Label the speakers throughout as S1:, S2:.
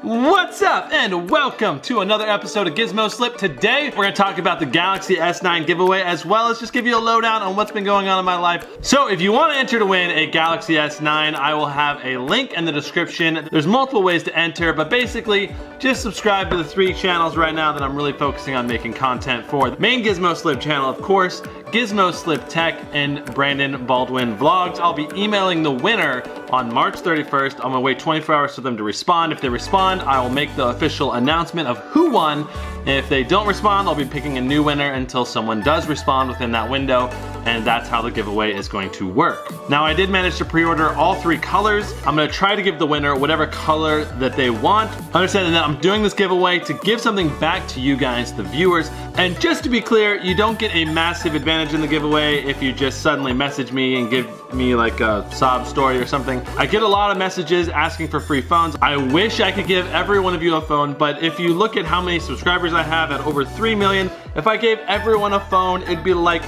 S1: What's up and welcome to another episode of GizmoSlip. Today we're going to talk about the Galaxy S9 giveaway as well as just give you a lowdown on what's been going on in my life. So if you want to enter to win a Galaxy S9, I will have a link in the description. There's multiple ways to enter, but basically just subscribe to the 3 channels right now that I'm really focusing on making content for. The main GizmoSlip channel, of course, GizmoSlip Tech and Brandon Baldwin Vlogs. I'll be emailing the winner on March 31st. I'm gonna wait 24 hours for them to respond. If they respond, I will make the official announcement of who won. If they don't respond, I'll be picking a new winner until someone does respond within that window, and that's how the giveaway is going to work. Now, I did manage to pre-order all 3 colors. I'm gonna try to give the winner whatever color that they want. Understanding that I'm doing this giveaway to give something back to you guys, the viewers. And just to be clear, you don't get a massive advantage in the giveaway if you just suddenly message me and give me like a sob story or something. I get a lot of messages asking for free phones. I wish I could give every one of you a phone, but if you look at how many subscribers I have at over 3 million, if I gave everyone a phone, it'd be like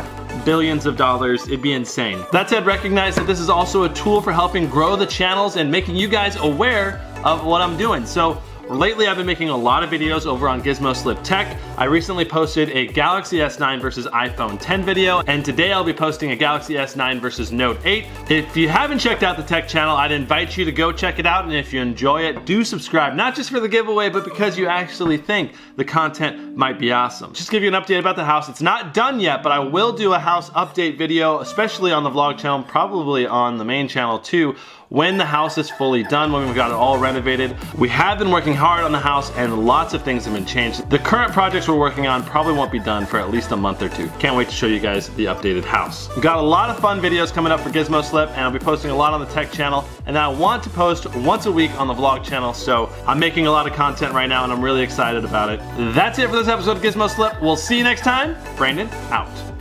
S1: billions of dollars. It'd be insane. That said, recognize that this is also a tool for helping grow the channels and making you guys aware of what I'm doing. So lately, I've been making a lot of videos over on GizmoSlip Tech. I recently posted a Galaxy S9 versus iPhone 10 video, and today I'll be posting a Galaxy S9 versus Note 8. If you haven't checked out the tech channel, I'd invite you to go check it out, and if you enjoy it, do subscribe, not just for the giveaway, but because you actually think the content might be awesome. Just to give you an update about the house, it's not done yet, but I will do a house update video, especially on the vlog channel, probably on the main channel too, when the house is fully done, when we've got it all renovated. We have been working hard on the house and lots of things have been changed. The current projects we're working on probably won't be done for at least a month or 2. Can't wait to show you guys the updated house. We've got a lot of fun videos coming up for GizmoSlip, and I'll be posting a lot on the tech channel, and I want to post once a week on the vlog channel, so I'm making a lot of content right now and I'm really excited about it. That's it for this episode of GizmoSlip. We'll see you next time. Brandon, out.